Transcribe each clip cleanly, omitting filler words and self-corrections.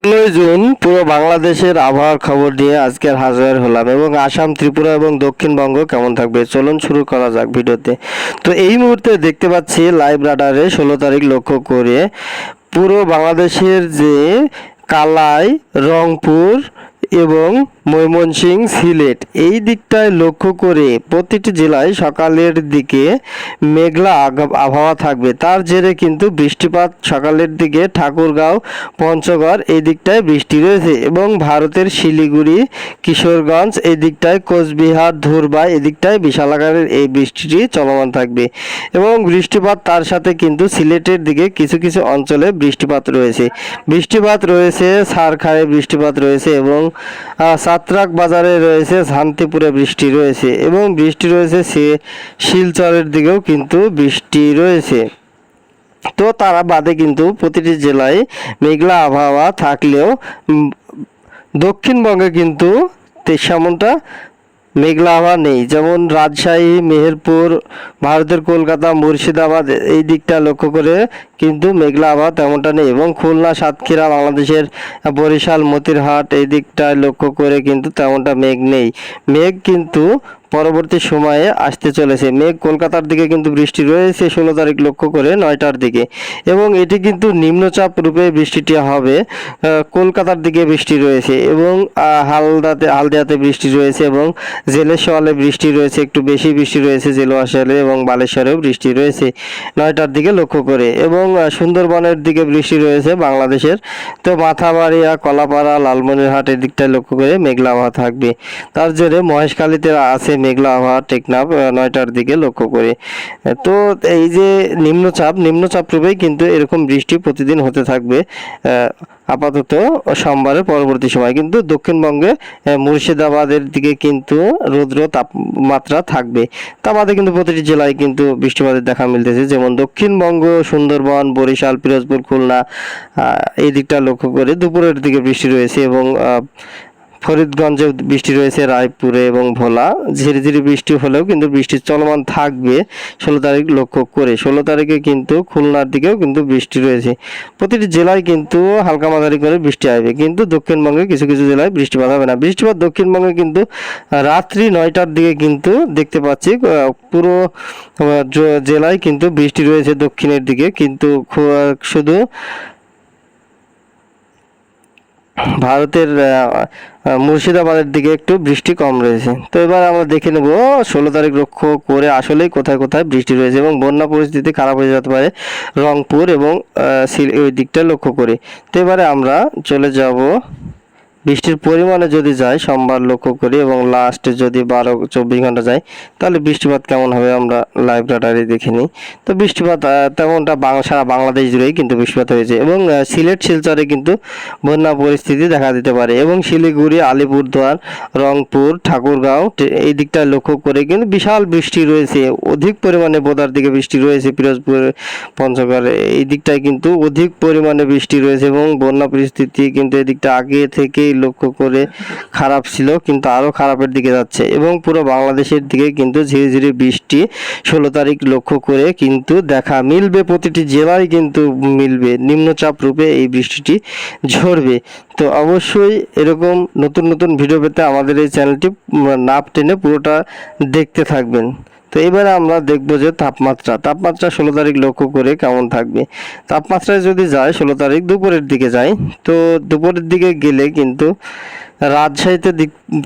June পুরো বাংলাদেশের আবহাওয়ার খবর নিয়ে আজকের হাজির হলাম এবং আসাম, ত্রিপুরা এবং দক্ষিণবঙ্গ কেমন থাকবে চলুন শুরু করা যাক ভিডিওতে। তো এই মুহূর্তে দেখতে পাচ্ছি লাইভ রাডারে 16 তারিখ লক্ষ্য করে পুরো বাংলাদেশের যে কালাই, রংপুর এবং ময়মনসিংহ, সিলেট এই দিকটায় লক্ষ্য করে প্রতিটি জেলায় সকালের দিকে মেঘলা আবহাওয়া থাকবে। তার জেরে কিন্তু বৃষ্টিপাত সকালের দিকে ঠাকুরগাঁও, পঞ্চগড় এই দিকটায় বৃষ্টি রয়েছে এবং ভারতের শিলিগুড়ি, কিশোরগঞ্জ এই দিকটায়, কোচবিহার, ধুরবাই এই দিকটায় বিশাল আকারের এই বৃষ্টিটি চলমান থাকবে এবং বৃষ্টিপাত তার সাথে কিন্তু সিলেটের দিকে কিছু কিছু অঞ্চলে বৃষ্টিপাত রয়েছে সারখারে বৃষ্টিপাত রয়েছে এবং সাতরাক বাজারে রয়েছে, শান্তিপুরে বৃষ্টি রয়েছে এবং বৃষ্টি রয়েছে শিলচরের দিকেও কিন্তু বৃষ্টি রয়েছে। তো তারা বাদে কিন্তু প্রতিটি জেলায় মেঘলা আবহাওয়া থাকলেও দক্ষিণবঙ্গে কিন্তু তেমনটা মেঘলা আবহাওয়া নেই। যেমন রাজশাহী, মেহেরপুর, ভারতের কলকাতা, মুর্শিদাবাদ এই দিকটা লক্ষ্য করে কিন্তু মেঘলা আবহাওয়া তেমনটা নেই এবং খুলনা, সাতক্ষীরা, বাংলাদেশের বরিশাল, মতিরহাট এই দিকটায় লক্ষ্য করে কিন্তু তেমনটা মেঘ নেই। মেঘ কিন্তু পরবর্তী সময়ে আসতে চলেছে। মেঘ কলকাতার দিকে কিন্তু বৃষ্টি রয়েছে 16 তারিখ লক্ষ্য করে 9টার দিকে এবং এটি কিন্তু নিম্নচাপ রূপে বৃষ্টিটি হবে। কলকাতার দিকে বৃষ্টি রয়েছে এবং হালদিয়াতে বৃষ্টি রয়েছে এবং জেলেশোয়ালে বৃষ্টি রয়েছে, একটু বেশি বৃষ্টি রয়েছে জেলোয়াশালে এবং বালেশ্বরেও বৃষ্টি রয়েছে 9টার দিকে লক্ষ্য করে এবং সুন্দরবনের দিকে বৃষ্টি রয়েছে বাংলাদেশের। তো মাথাবাড়িয়া, কলাপাড়া, লালমনিরহাট এই দিকটায় লক্ষ্য করে মেঘলা আবহাওয়া থাকবে। তার জেরে মহেশখালীতে আছে মেঘলা আবহাওয়া টেকনাফ 9টার দিকে লক্ষ্য করে। তো এই যে নিম্নচাপ রূপেই কিন্তু এরকম বৃষ্টি প্রতিদিন হতে থাকবে আপাতত সোমবারের পরবর্তী সময়। কিন্তু দক্ষিণবঙ্গে মুর্শিদাবাদের দিকে কিন্তু রৌদ্র তাপমাত্রা থাকবে। তা বাদে কিন্তু প্রতিটি জেলায় কিন্তু বৃষ্টিপাতের দেখা মিলতেছে, যেমন দক্ষিণবঙ্গ, সুন্দরবন, বরিশাল, পিরোজপুর, খুলনা এই দিকটা লক্ষ্য করে দুপুরের দিকে বৃষ্টি রয়েছে এবং ফরিদগঞ্জে বৃষ্টি রয়েছে, রায়পুরে এবং ভোলা ঝিরিঝিরি বৃষ্টি হলেও কিন্তু বৃষ্টি চলমান থাকবে 16 তারিখ লক্ষ্য করে। 16 তারিখে কিন্তু খুলনার দিকেও কিন্তু বৃষ্টি রয়েছে। প্রতিটি জেলায় কিন্তু হালকা মাঝারি করে বৃষ্টি আসবে, কিন্তু দক্ষিণবঙ্গে কিছু কিছু জেলায় বৃষ্টিপাত হবে না। বৃষ্টিপাত দক্ষিণবঙ্গে কিন্তু রাত্রি 9টার দিকে কিন্তু দেখতে পাচ্ছি পুরো জেলায় কিন্তু বৃষ্টি রয়েছে দক্ষিণের দিকে, কিন্তু শুধু ভারতের মুর্শিদাবাদের দিকে একটু বৃষ্টি কম রয়েছে। তো এবার আমরা দেখে নেব 16 তারিখ লক্ষ্য করে আসলেই কোথায় কোথায় বৃষ্টি রয়েছে এবং বন্যা পরিস্থিতি খারাপ হয়ে যেতে পারে রংপুর এবং ওই দিকটা লক্ষ্য করে। তো এবারে আমরা চলে যাব বৃষ্টির পরিমাণে যদি যায় সোমবার লক্ষ্য করি এবং লাস্টে যদি 12-24 ঘন্টা যায় তাহলে বৃষ্টিপাত কেমন হবে আমরা লাইভ রাডারে দেখে নিই। তো বৃষ্টিপাত তেমনটা সারা বাংলাদেশ জুড়েই কিন্তু বৃষ্টিপাত হয়েছে এবং শিলচরে কিন্তু বন্যা পরিস্থিতি দেখা দিতে পারে এবং শিলিগুড়ি, আলিপুরদুয়ার, রংপুর, ঠাকুরগাঁও এই দিকটা লক্ষ্য করে কিন্তু বিশাল বৃষ্টি রয়েছে। অধিক পরিমাণে বোদার দিকে বৃষ্টি রয়েছে, পিরোজপুর, পঞ্চগড় এই দিকটায় কিন্তু অধিক পরিমাণে বৃষ্টি রয়েছে এবং বন্যা পরিস্থিতি কিন্তু এদিকটা আগে থেকে লক্ষ্য করে খারাপ ছিল, কিন্তু আরো খারাপের দিকে যাচ্ছে এবং পুরো বাংলাদেশের দিকে কিন্তু ঝিরিঝিরি বৃষ্টি 16 তারিখ লক্ষ্য করে কিন্তু দেখা মিলবে। প্রতিটি জেলায় কিন্তু মিলবে, নিম্নচাপ রূপে এই বৃষ্টিটি ঝরবে। তো অবশ্যই এরকম নতুন নতুন ভিডিও পেতে আমাদের এই চ্যানেলটি না টেনে পুরোটা দেখতে থাকবেন। তো এবারে আমরা দেখব যে তাপমাত্রা 16 তারিখ লক্ষ্য করে কেমন থাকবে। তাপমাত্রায় যদি যায় 16 তারিখ দুপুরের দিকে যায়, তো দুপুরের দিকে গেলে কিন্তু রাজশাহীতে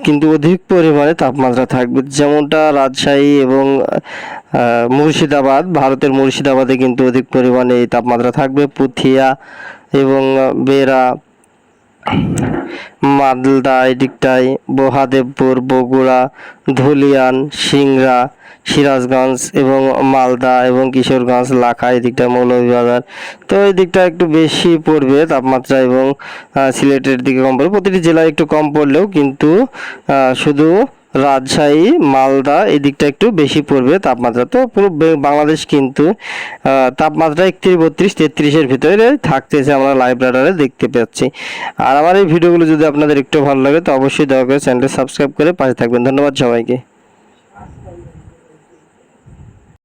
কিন্তু অধিক পরিমাণে তাপমাত্রা থাকবে, যেমনটা রাজশাহী এবং মুর্শিদাবাদ, ভারতের মুর্শিদাবাদে কিন্তু অধিক পরিমাণে এই তাপমাত্রা থাকবে। পুথিয়া এবং বেরা, মালদা এই দিকটায়, মহাদেবপুর, বগুড়া, ধুলিয়ান, সিংড়া, সিরাজগঞ্জ এবং মালদা এবং কিশোরগঞ্জ, লাখা এই দিকটা, মৌলভীবাজার তো এই দিকটা একটু বেশি পড়বে তাপমাত্রা এবং সিলেটের দিকে কম পড়বে। প্রতিটি জেলায় একটু কম পড়লেও কিন্তু শুধু রাজশাহী, মালদা এই দিকটা একটু বেশি পড়বে তাপমাত্রা। তো পুরো বাংলাদেশ কিন্তু তাপমাত্রা 31, 32, 33-এর ভিতরে থাকতেছে আমরা লাইভ রাডারে দেখতে পাচ্ছি। আর আমার এই ভিডিওগুলো যদি আপনাদের একটু ভালো লাগে তো অবশ্যই দয়া করে চ্যানেলটি সাবস্ক্রাইব করে পাশে থাকবেন। ধন্যবাদ সবাইকে।